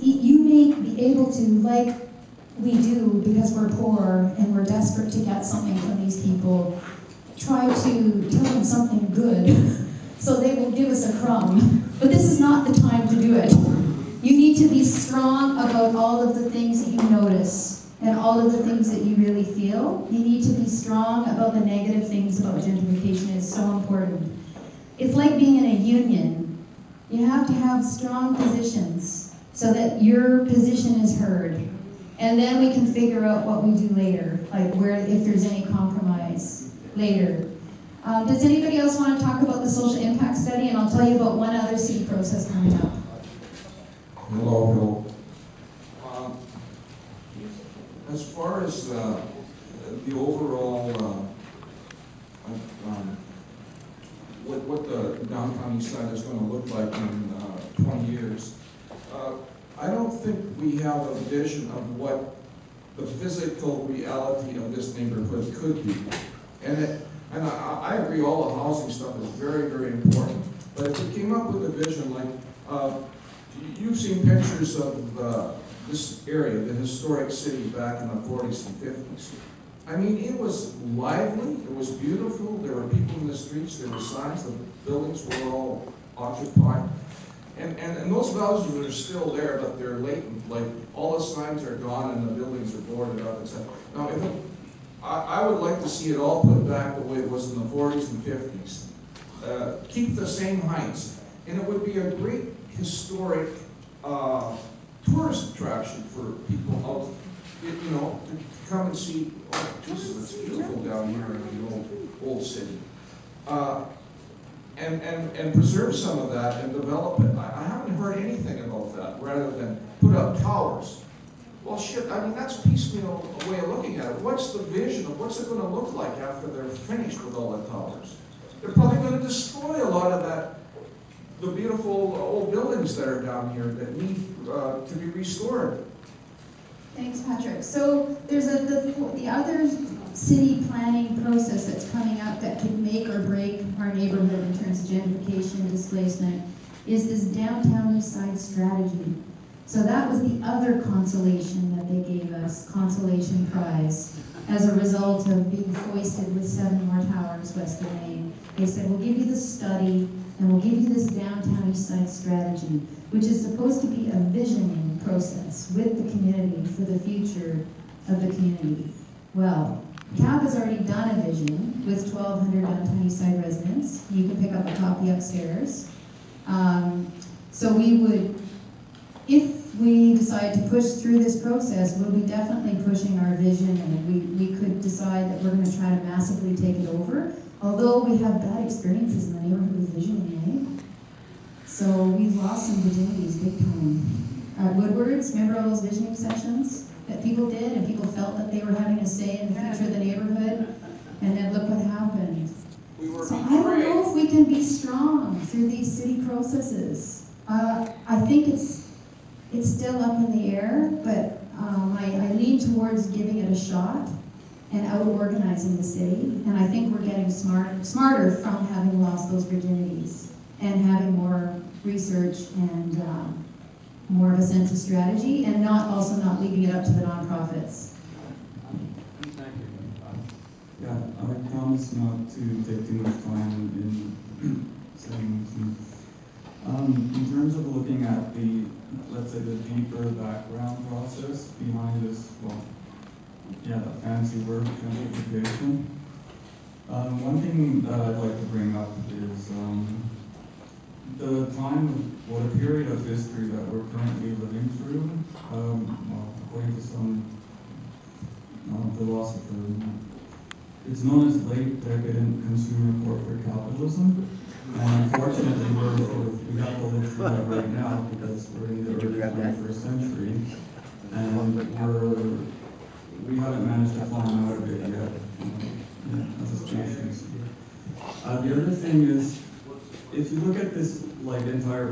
you may be able to, like we do because we're poor and we're desperate to get something from these people, try to tell them something good so they will give us a crumb. But this is not the time to do it. You need to be strong about all of the things that you notice and all of the things that you really feel. You need to be strong about the negative things about gentrification. It's so important. It's like being in a union. You have to have strong positions so that your position is heard. And then we can figure out what we do later, like where, if there's any compromise later. Does anybody else want to talk about the social impact study? And I'll tell you about one other city process coming up. Hello, Bill. As far as the overall, what the downtown east side is going to look like in 20 years, I don't think we have a vision of what the physical reality of this neighborhood could be. And I agree, all the housing stuff is very, very important. But if we came up with a vision like, you've seen pictures of this area, the historic city back in the 40s and 50s. I mean, it was lively, it was beautiful, there were people in the streets, there were signs, the buildings were all occupied. And those values are still there, but they're latent. Like, all the signs are gone and the buildings are boarded up, etc. Now, I would like to see it all put back the way it was in the 40s and 50s. Keep the same heights. And it would be a great historic tourist attraction for people out, you know, to come and see, oh, Jesus, it's beautiful down here in the old city. And preserve some of that and develop it. I haven't heard anything about that, rather than put up towers. Well, shit, I mean, that's piecemeal way of looking at it. What's the vision of what's it going to look like after they're finished with all the towers? They're probably going to destroy a lot of that, the beautiful old buildings that are down here that need to be restored. Thanks, Patrick. So there's the other city planning process that's coming up that could make or break our neighborhood in terms of gentrification, displacement, is this downtown east side strategy. So that was the other consolation that they gave us, consolation prize, as a result of being foisted with 7 more towers west of Main. They said, we'll give you the study, and we'll give you this downtown east side strategy, which is supposed to be a visioning process with the community for the future of the community. Well, CAP has already done a vision with 1,200 downtown east side residents. You can pick up a copy upstairs. So we would, if we decide to push through this process, we'll be definitely pushing our vision, and we could decide that we're going to try to massively take it over. Although we have bad experiences in the neighborhood with visioning, eh? So we've lost some virginities big time. Woodward's, remember all those visioning sessions that people did, and people felt that they were having a say in the future of the neighborhood, and then look what happened. So I don't know if we can be strong through these city processes. I think it's still up in the air, but I lean towards giving it a shot and out-organizing the city. And I think we're getting smarter from having lost those virginities and having more research and more of a sense of strategy, and also not leaving it up to the nonprofits. Yeah, I promise not to take too much time in saying this. In terms of looking at the, let's say, the deeper background process behind this, well, yeah, the fancy word, gentrification. One thing that I'd like to bring up is the time, or the period of history that we're currently living through. Well, according to some philosopher, it's known as late decadent consumer corporate capitalism. And unfortunately, we have to live through that right now because we're in the early 21st century, and we haven't managed to climb out of it yet as a species. The other thing is, if you look at this like entire